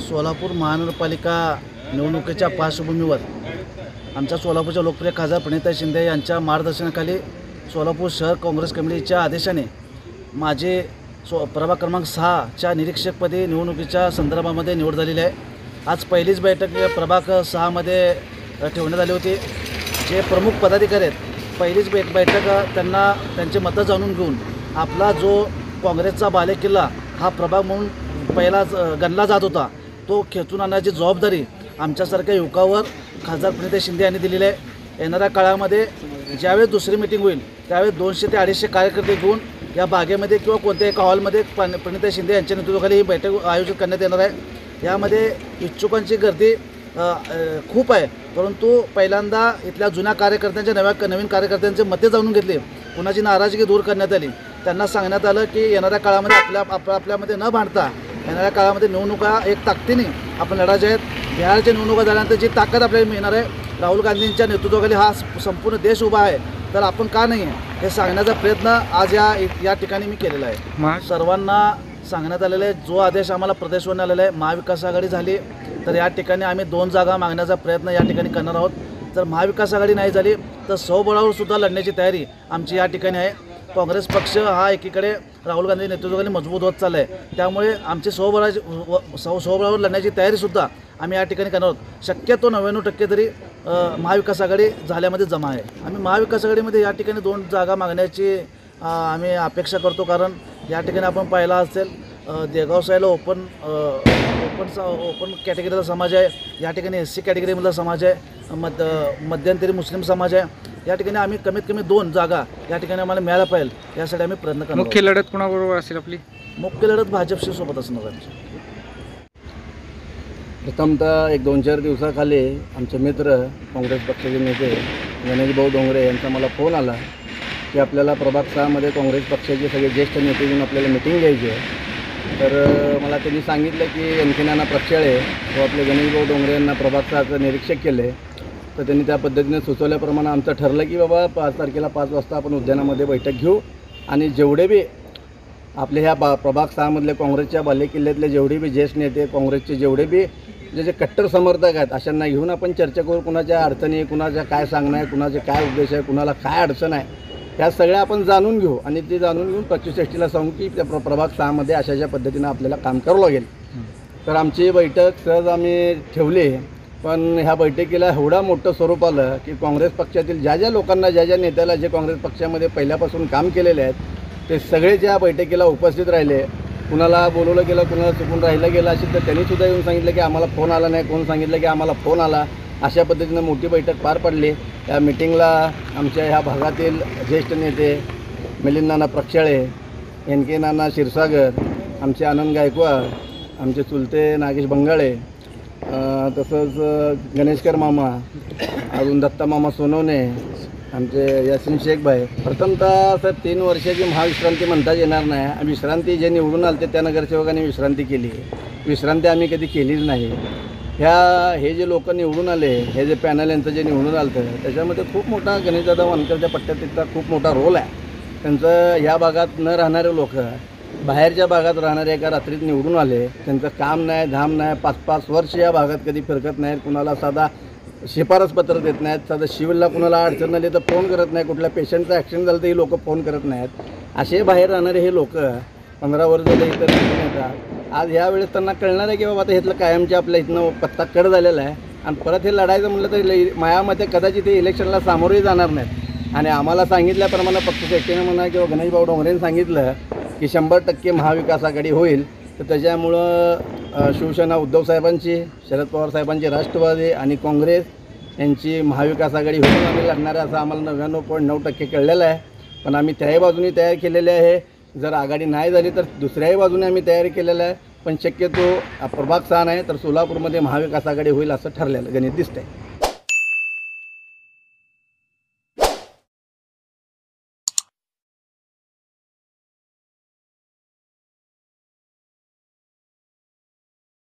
सोलापूर महानगरपालिका निवडणुकीच्या पार्श्वभूमीवर आमच्या सोलापूरच्या लोकप्रिय खासदार प्रणिता शिंदे यांच्या मार्गदर्शनाखाली सोलापूर शहर काँग्रेस कमिटीच्या आदेशाने माझे प्रभाग क्रमांक 6च्या निरीक्षकपदी निवडणुकीच्या संदर्भामध्ये निवड झालेली आहे। आज पहिलीच बैठक प्रभाग 6मध्ये ठेवण्यात आली होती। जे प्रमुख पदाधिकारी आहेत पहिलीच बैठक त्यांना त्यांचे मतं जाणून घेऊन आपला जो काँग्रेसचा बालेकिल्ला हा प्रभाग म्हणून पहिला गणला जात होता तो खेचून आणण्याची जबाबदारी आमच्यासारख्या युवकावर खासदार प्रणिता शिंदे यांनी दिलेली आहे। येणाऱ्या काळामध्ये ज्यावेळेस दुसरी मीटिंग होईल त्यावेळेस 200 ते 250 कार्यकर्ते घेऊन या बागेमध्ये किंवा कोणत्याही एका हॉलमध्ये प्रणिता शिंदे यांच्या नेतृत्वाखाली ही बैठक आयोजित करण्यात येणार आहे। यामध्ये इच्छुकांची गर्दी खूप आहे, परंतु पहिल्यांदा इथल्या जुन्या कार्यकर्त्यांच्या नवीन कार्यकर्त्यांचे मते जाणून घेतले, कुणाची नाराजगी दूर करण्यात आली। त्यांना सांगण्यात आलं की येणाऱ्या काळामध्ये आपल्यामध्ये न भांडता येणाऱ्या काळामध्ये निवडणुका एक ताकदीने आपण लढायच्या आहेत। बिहारच्या निवडणुका झाल्यानंतर जी ताकद आपल्याला मिळणार आहे, राहुल गांधींच्या नेतृत्वाखाली हा संपूर्ण देश उभा आहे, तर आपण का नाही आहे हे सांगण्याचा प्रयत्न आज या ठिकाणी मी केलेला आहे। सर्वांना सांगण्यात आलेलं आहे, जो आदेश आम्हाला प्रदेशवरून आलेला आहे, महाविकास आघाडी झाली तर या ठिकाणी आम्ही 2 जागा मागण्याचा प्रयत्न या ठिकाणी करणार आहोत। जर महाविकास आघाडी नाही झाली तर स्वबळावर सुद्धा लढण्याची तयारी आमची या ठिकाणी आहे। काँग्रेस पक्ष हा एकीकडे राहुल गांधी नेतृत्वाखाली मजबूत होत चालला आहे, त्यामुळे आमची स्वबळावर लढण्याची तयारीसुद्धा आम्ही या ठिकाणी करणार आहोत। शक्यतो 99% तरी महाविकास आघाडी झाल्यामध्ये जमा आहे। आम्ही महाविकास आघाडीमध्ये या ठिकाणी 2 जागा मागण्याची आम्ही अपेक्षा करतो, कारण या ठिकाणी आपण पाहिला असेल देगाव साईडला ओपन कॅटेगरीचा समाज आहे, या ठिकाणी SC कॅटेगरीमधला समाज आहे, मध्यंतरी मुस्लिम समाज आहे। या ठिकाणी आम्ही कमीत कमी 2 जागा या ठिकाणी आम्हाला मिळायला पाहिजे यासाठी आम्ही प्रयत्न करतो। मुख्य लढत कोणाबरोबर असेल आपली? मुख्य लढत भाजपशी सोबत असणार आहे। प्रथमतः एक 2-4 दिवसाखाली आमचे मित्र काँग्रेस पक्षाचे नेते गणेश भाऊ डोंगरे यांचा मला फोन आला की आपल्याला प्रभाग 6मध्ये काँग्रेस पक्षाचे सगळे ज्येष्ठ नेते घेऊन आपल्याला मिटिंग घ्यायची आहे। तर मला त्यांनी सांगितलं की आणखी नाना प्रक्षाळे व आपले गणेश भाऊ डोंगरे यांना प्रभाग 6चं निरीक्षक केले, तर त्यांनी त्या पद्धतीने सुचवल्याप्रमाणे आमचं ठरलं की बाबा 5 तारखेला 5 वाजता आपण उद्यानामध्ये बैठक घेऊ आणि जेवढे बी आपले ह्या प्रभाग 6मधले काँग्रेसच्या बालेकिल्ल्यातले जेवढे बी ज्येष्ठ नेते काँग्रेसचे जेवढे बी जे कट्टर समर्थक आहेत अशांना घेऊन आपण चर्चा करू, कुणाच्या अडचणी, कुणाच्या काय सांगणं आहे, कुणाचे काय उद्देश आहे, कुणाला काय अडचण आहे, ह्या सगळ्या आपण जाणून घेऊ आणि ते जाणून घेऊन 25-26ला सांगू की त्या प्रभाग 6मध्ये अशा पद्धतीनं आपल्याला काम करावं लागेल। तर आमची बैठक सहज आम्ही ठेवली, पण ह्या बैठकीला एवढा मोठं स्वरूप आलं की काँग्रेस पक्षातील ज्या लोकांना ज्या नेत्याला जे काँग्रेस पक्षामध्ये पहिल्यापासून काम केलेले आहेत ते सगळे ज्या बैठकीला उपस्थित राहिले। कुणाला बोलवलं गेलं, कुणाला चुकून राहिलं गेलं असेल तर त्यांनीसुद्धा येऊन सांगितलं की आम्हाला फोन आला नाही, कोण सांगितलं की आम्हाला फोन आला। अशा पद्धतीनं मोठी बैठक पार पडली। या मिटिंगला आमच्या ह्या भागातील ज्येष्ठ नेते मिलिंद नाना प्रक्षाळे, NK नाना क्षीरसागर, आमचे आनंद गायकवाड, आमचे चुलते नागेश बंगाळे, तसंच गणेशकर मामा, अजून दत्ता मामा सोनवणे, आमचे यासिन शेखभाई। प्रथमतः सर 3 वर्षाची महाविश्रांती म्हणता येणार नाही। विश्रांती जे निवडून आले त्या नगरसेवकांनी विश्रांती केली, विश्रांती आम्ही कधी केलीच नाही। हे जे लोक निवडून आले, हे जे पॅनल यांचं जे निवडून आलं त्याच्यामध्ये खूप मोठा गणेशदादा वानकरच्या पट्ट्यात तिथला खूप मोठा रोल आहे त्यांचं। ह्या भागात न राहणारे लोक बाहेरच्या भागात राहणारे एका रात्रीत निवडून आले, त्यांचं काम नाही, धाम नाही, 5-5 वर्ष या भागात कधी फिरकत नाहीत, कुणाला साधा शिफारस पत्र देत नाहीत, साधं सिव्हिलला कुणाला अडचण आली तर फोन करत नाही, कुठल्या पेशंटचं ॲक्सिडेंट झालं तर ही लोक फोन करत नाहीत। असे बाहेर राहणारे हे लोक 15 वर्ष झाले इथं निवडून येतात। आज ह्यावेळेस त्यांना कळणार आहे की बाबा आता इथलं कायमच्या आपल्या इथनं पत्ता कट झालेला आहे आणि परत हे लढायचं म्हटलं तर मायामध्ये कदाचित ते इलेक्शनला सामोरे जाणार नाहीत। आणि आम्हाला सांगितल्याप्रमाणे पक्ष सेक्रेटरीने म्हणा किंवा गणेश भाऊ डोंगरेंनी सांगितलं की 100% महाविकास आघाडी होईल, तर त्याच्यामुळं शिवसेना उद्धव साहेबांची, शरद पवार साहेबांची राष्ट्रवादी आणि काँग्रेस यांची महाविकास आघाडी होऊन आम्ही लढणार आहे असं आम्हाला 99.9% कळलेलं आहे। पण आम्ही त्याही बाजूने तयार केलेले आहे, जर आघाडी नाही झाली तर दुसऱ्याही बाजूने आम्ही तयारी केलेलं आहे। पण शक्यतो प्रभाग 6 नाही तर सोलापूरमध्ये महाविकास आघाडी होईल असं ठरलेलं गणित दिसतंय।